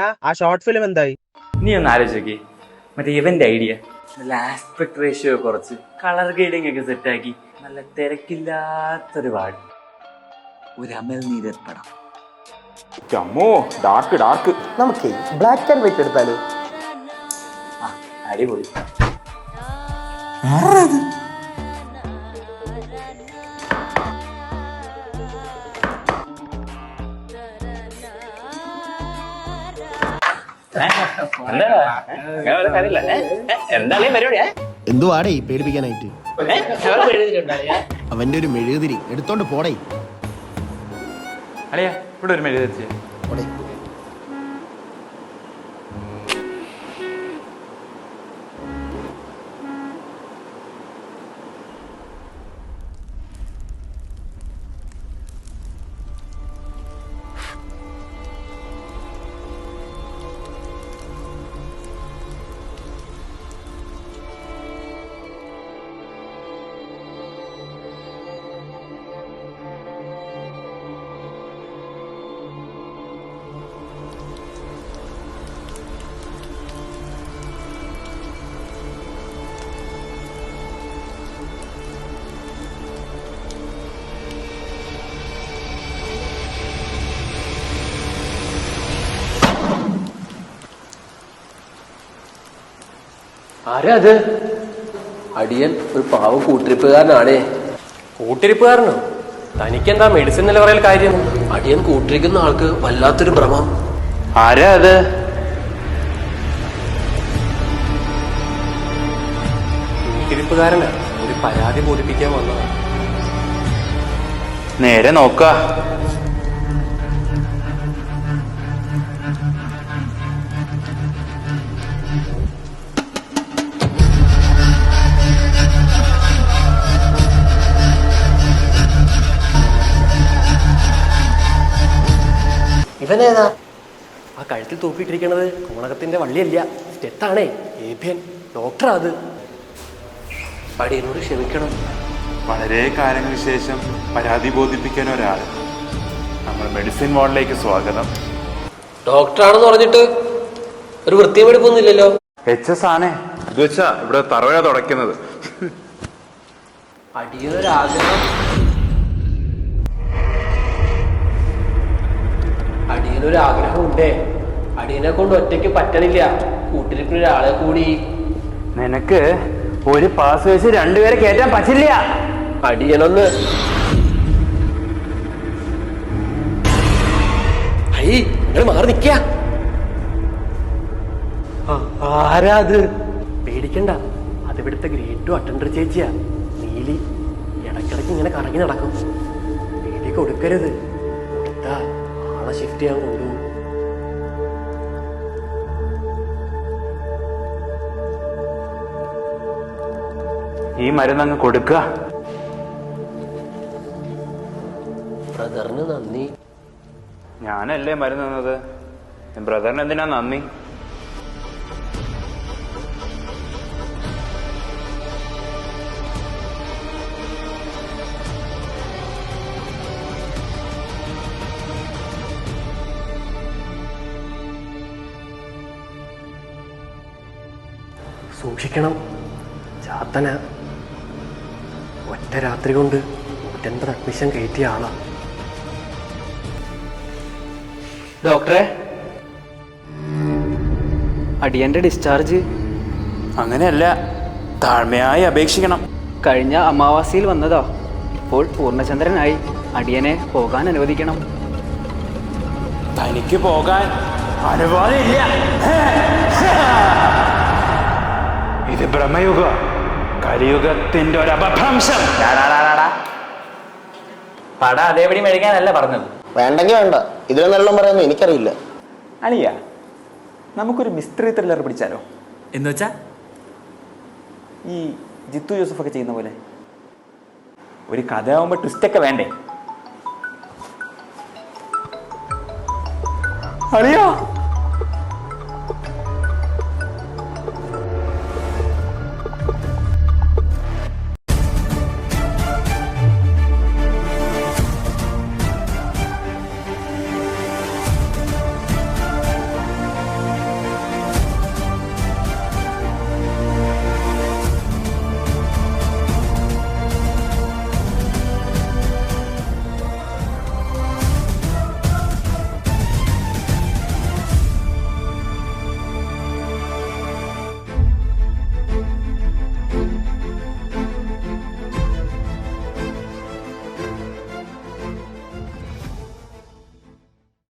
ആ short film എന്തായി? നീ ഒന്ന് ആലോചിക്കേ, മറ്റേ ഇവന്റെ ഐഡിയ നല്ല ആസ്പെക്ട് റേഷ്യോ കുറച്ച് കളർ ഗ്രേഡിംഗ് ഒക്കെ സെറ്റാക്കി നല്ല തിരക്കില്ലാത്തൊരു വാർഡ്, ഒരു അമൽ നീരത് പടം. അമ്മോ, ഡാർക്ക് ഡാർക്ക്. നമുക്ക് ബ്ലാക്ക് ആൻഡ് വൈറ്റ് എടുത്താലോ? അടിപൊളി. എന്തുവാടേ പേടിപ്പിക്കാനായിട്ട്? അവന്റെ ഒരു മെഴുകുതിരി എടുത്തോണ്ട് പോടേ. അളിയാ, ഇവിടെ ഒരു മെഴുകുതിരി. ആരാ അത്? അടിയൻ ഒരു പാവം കൂട്ടിരിപ്പുകാരനാണേ. കൂട്ടിരിപ്പുകാരനോ? തനിക്കെന്താ മെഡിസിൻ നില പറയൽ കാര്യം? അടിയൻ കൂട്ടിരിക്കുന്ന ആൾക്ക് വല്ലാത്തൊരു ഭ്രമം. ആരാ അത്? കൂട്ടിരിപ്പുകാരനാ, ഒരു പരാതി ബോധിപ്പിക്കാൻ വന്നതാണ്. നേരെ നോക്ക. ഇവനേതാ? ആ കഴുത്തിൽ തൂക്കിയിട്ടിരിക്കണത് കോണകത്തിന്റെ വള്ളിയല്ല, സ്റ്റെത്താണേ. ഏഭ്യൻ ഡോക്ടറാ അത്. അടിയനോട് ക്ഷമിക്കണം. വളരെ കാലങ്ങൾക്ക് ശേഷം പരാതി ബോധിപ്പിക്കാൻ ഒരാൾ. നമ്മൾ മെഡിസിൻ വാർഡിലേക്ക് സ്വാഗതം. ഡോക്ടറാണെന്ന് പറഞ്ഞിട്ട് ഒരു വൃത്തിയും എടുപ്പൊന്നുമില്ലല്ലോ. HS ആണേ. ഇത് വെച്ചാ ഇവിടെ തറവഴ തുടയ്ക്കുന്നത്. അടിയനൊരാഗ്രഹം ഉണ്ടേ. അടിയനെ കൊണ്ട് ഒറ്റയ്ക്ക് പറ്റണില്ല, കൂട്ടിരിക്കുന്ന ഒരാളെ കൂടി. നിനക്ക് ഒരു പാസ് വെച്ച് രണ്ടുപേരെ കയറ്റാൻ പറ്റില്ല. അടിയനൊന്ന് നിങ്ങൾ മാറി നിക്ക. ആരാ അത്? പേടിക്കണ്ട, അത് ഇവിടുത്തെ ഗ്രേഡ് 2 അറ്റൻഡർ ചേച്ചിയാ, നീലി. ഇടയ്ക്കിടയ്ക്ക് ഇങ്ങനെ കറങ്ങി നടക്കും. പേടി കൊടുക്കരുത്, കൊടുത്താ ആളെ ഷിഫ്റ്റ് ചെയ്യാൻ കൊണ്ടുപോകും. ഈ മരുന്നങ്ങ് കൊടുക്കുക. ബ്രദറിന് നന്ദി. ഞാനല്ലേ മരുന്ന് തന്നത്, ബ്രദറിന് എന്തിനാ നന്ദി? സൂക്ഷിക്കണം, ചാത്തന. ഒറ്റ രാത്രി കൊണ്ട് 150 അഡ്മിഷൻ കയറ്റിയ ആളാ. ഡോക്ടറെ, അടിയന്റെ ഡിസ്ചാർജ്. അങ്ങനെയല്ല, താഴ്മയായി അപേക്ഷിക്കണം. കഴിഞ്ഞ അമാവാസിയിൽ വന്നതാ, ഇപ്പോൾ പൂർണ്ണചന്ദ്രനായി. അടിയനെ പോകാൻ അനുവദിക്കണം. തനിക്ക് പോകാൻ അനുവാദമില്ല. ഇത് ബ്രഹ്മയുഗ, കലിയുഗത്തിന്റെ ഒരു അപഭ്രംശം. പട അതേപടി മേടിക്കാനല്ല പറഞ്ഞത്. വേണ്ടെങ്കിൽ വേണ്ട, ഇതിലും നല്ല പറയുന്നു എനിക്കറിയില്ല. അളിയ, നമുക്കൊരു മിസ്റ്ററി ത്രില്ലർ പിടിച്ചാലോ? എന്ന് വെച്ചാ ഈ ജിത്തു ജോസഫ് ഒക്കെ ചെയ്യുന്ന പോലെ ഒരു കഥയാവുമ്പോ ട്വിസ്റ്റൊക്കെ വേണ്ടേ? അളിയാ,